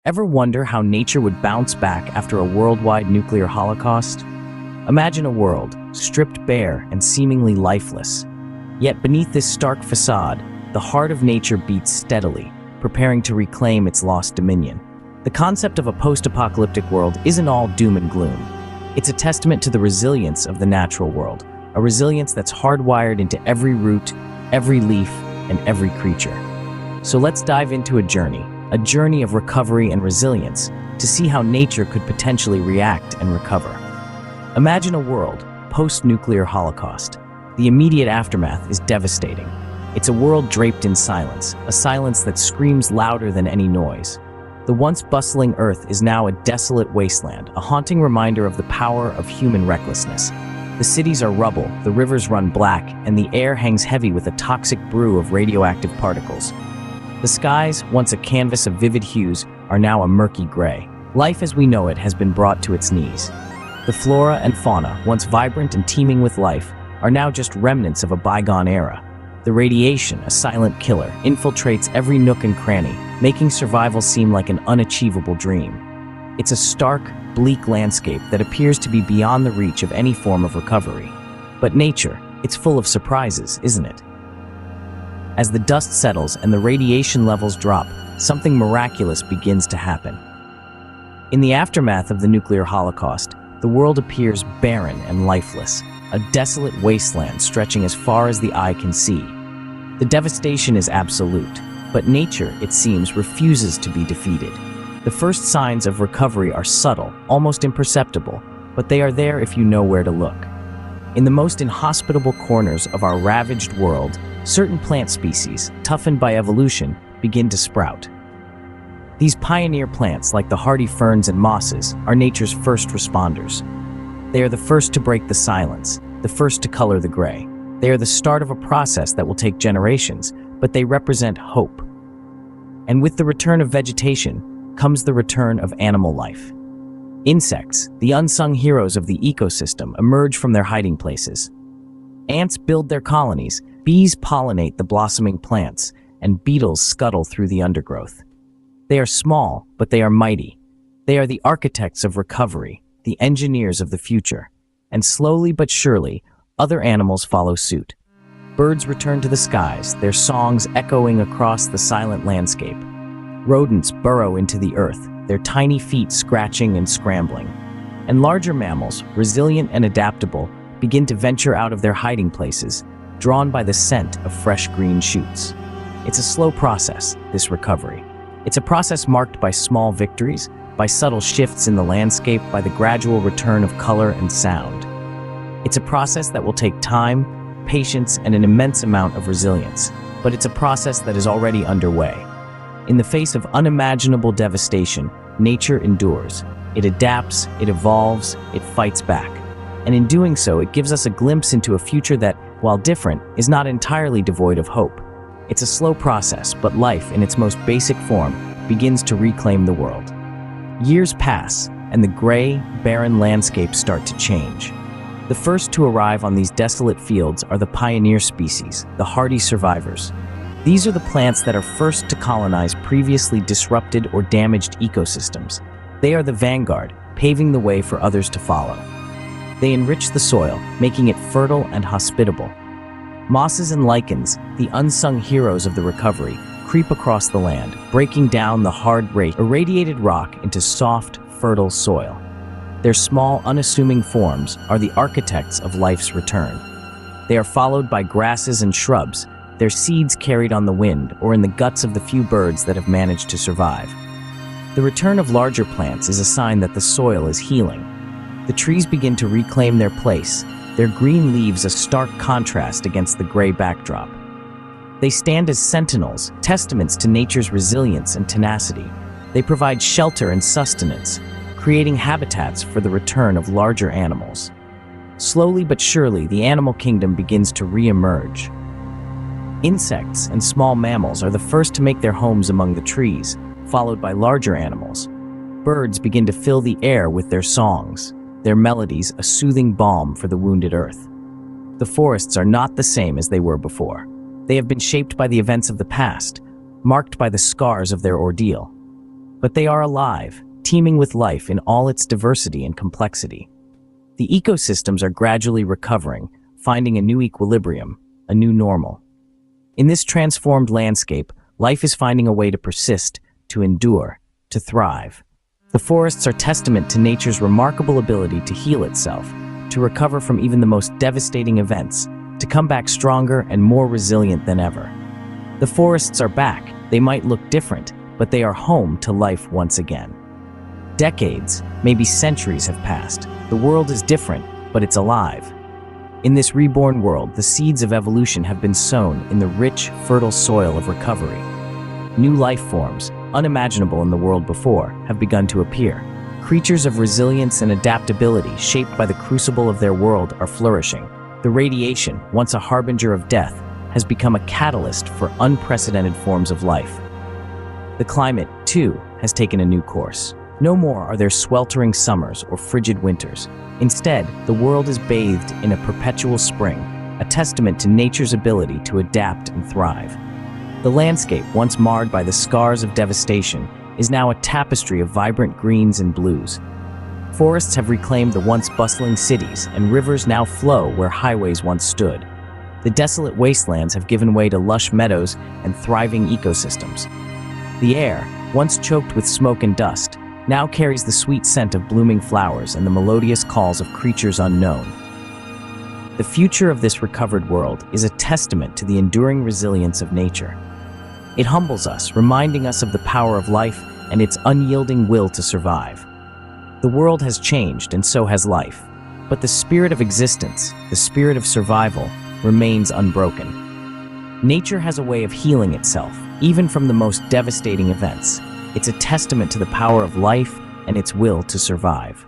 Ever wonder how nature would bounce back after a worldwide nuclear holocaust? Imagine a world stripped bare and seemingly lifeless. Yet beneath this stark facade, the heart of nature beats steadily, preparing to reclaim its lost dominion. The concept of a post-apocalyptic world isn't all doom and gloom. It's a testament to the resilience of the natural world, a resilience that's hardwired into every root, every leaf, and every creature. So let's dive into a journey of recovery and resilience to see how nature could potentially react and recover. Imagine a world post-nuclear holocaust. The immediate aftermath is devastating. It's a world draped in silence, a silence that screams louder than any noise. The once bustling Earth is now a desolate wasteland, a haunting reminder of the power of human recklessness. The cities are rubble, the rivers run black, and the air hangs heavy with a toxic brew of radioactive particles. The skies, once a canvas of vivid hues, are now a murky gray. Life as we know it has been brought to its knees. The flora and fauna, once vibrant and teeming with life, are now just remnants of a bygone era. The radiation, a silent killer, infiltrates every nook and cranny, making survival seem like an unachievable dream. It's a stark, bleak landscape that appears to be beyond the reach of any form of recovery. But nature, it's full of surprises, isn't it? As the dust settles and the radiation levels drop, something miraculous begins to happen. In the aftermath of the nuclear holocaust, the world appears barren and lifeless, a desolate wasteland stretching as far as the eye can see. The devastation is absolute, but nature, it seems, refuses to be defeated. The first signs of recovery are subtle, almost imperceptible, but they are there if you know where to look. In the most inhospitable corners of our ravaged world, certain plant species, toughened by evolution, begin to sprout. These pioneer plants, like the hardy ferns and mosses, are nature's first responders. They are the first to break the silence, the first to color the gray. They are the start of a process that will take generations, but they represent hope. And with the return of vegetation comes the return of animal life. Insects, the unsung heroes of the ecosystem, emerge from their hiding places. Ants build their colonies, bees pollinate the blossoming plants, and beetles scuttle through the undergrowth. They are small, but they are mighty. They are the architects of recovery, the engineers of the future. And slowly but surely, other animals follow suit. Birds return to the skies, their songs echoing across the silent landscape. Rodents burrow into the earth, their tiny feet scratching and scrambling. And larger mammals, resilient and adaptable, begin to venture out of their hiding places, drawn by the scent of fresh green shoots. It's a slow process, this recovery. It's a process marked by small victories, by subtle shifts in the landscape, by the gradual return of color and sound. It's a process that will take time, patience, and an immense amount of resilience, but it's a process that is already underway. In the face of unimaginable devastation, nature endures. It adapts, it evolves, it fights back. And in doing so, it gives us a glimpse into a future that, while different, is not entirely devoid of hope. It's a slow process, but life, in its most basic form, begins to reclaim the world. Years pass, and the gray, barren landscapes start to change. The first to arrive on these desolate fields are the pioneer species, the hardy survivors. These are the plants that are first to colonize previously disrupted or damaged ecosystems. They are the vanguard, paving the way for others to follow. They enrich the soil, making it fertile and hospitable. Mosses and lichens, the unsung heroes of the recovery, creep across the land, breaking down the hard, irradiated rock into soft, fertile soil. Their small, unassuming forms are the architects of life's return. They are followed by grasses and shrubs, their seeds carried on the wind or in the guts of the few birds that have managed to survive. The return of larger plants is a sign that the soil is healing. The trees begin to reclaim their place, their green leaves a stark contrast against the gray backdrop. They stand as sentinels, testaments to nature's resilience and tenacity. They provide shelter and sustenance, creating habitats for the return of larger animals. Slowly but surely, the animal kingdom begins to re-emerge. Insects and small mammals are the first to make their homes among the trees, followed by larger animals. Birds begin to fill the air with their songs, their melodies a soothing balm for the wounded earth. The forests are not the same as they were before. They have been shaped by the events of the past, marked by the scars of their ordeal. but they are alive, teeming with life in all its diversity and complexity. The ecosystems are gradually recovering, finding a new equilibrium, a new normal. In this transformed landscape, life is finding a way to persist, to endure, to thrive. The forests are testament to nature's remarkable ability to heal itself, to recover from even the most devastating events, to come back stronger and more resilient than ever. The forests are back. They might look different, but they are home to life once again. Decades, maybe centuries have passed. The world is different, but it's alive. In this reborn world, the seeds of evolution have been sown in the rich, fertile soil of recovery. New life forms, unimaginable in the world before, have begun to appear. Creatures of resilience and adaptability, shaped by the crucible of their world, are flourishing. The radiation, once a harbinger of death, has become a catalyst for unprecedented forms of life. The climate, too, has taken a new course. No more are there sweltering summers or frigid winters. Instead, the world is bathed in a perpetual spring, a testament to nature's ability to adapt and thrive. The landscape, once marred by the scars of devastation, is now a tapestry of vibrant greens and blues. Forests have reclaimed the once bustling cities, and rivers now flow where highways once stood. The desolate wastelands have given way to lush meadows and thriving ecosystems. The air, once choked with smoke and dust, now carries the sweet scent of blooming flowers and the melodious calls of creatures unknown. The future of this recovered world is a testament to the enduring resilience of nature. It humbles us, reminding us of the power of life and its unyielding will to survive. The world has changed, and so has life. But the spirit of existence, the spirit of survival, remains unbroken. Nature has a way of healing itself, even from the most devastating events. It's a testament to the power of life and its will to survive.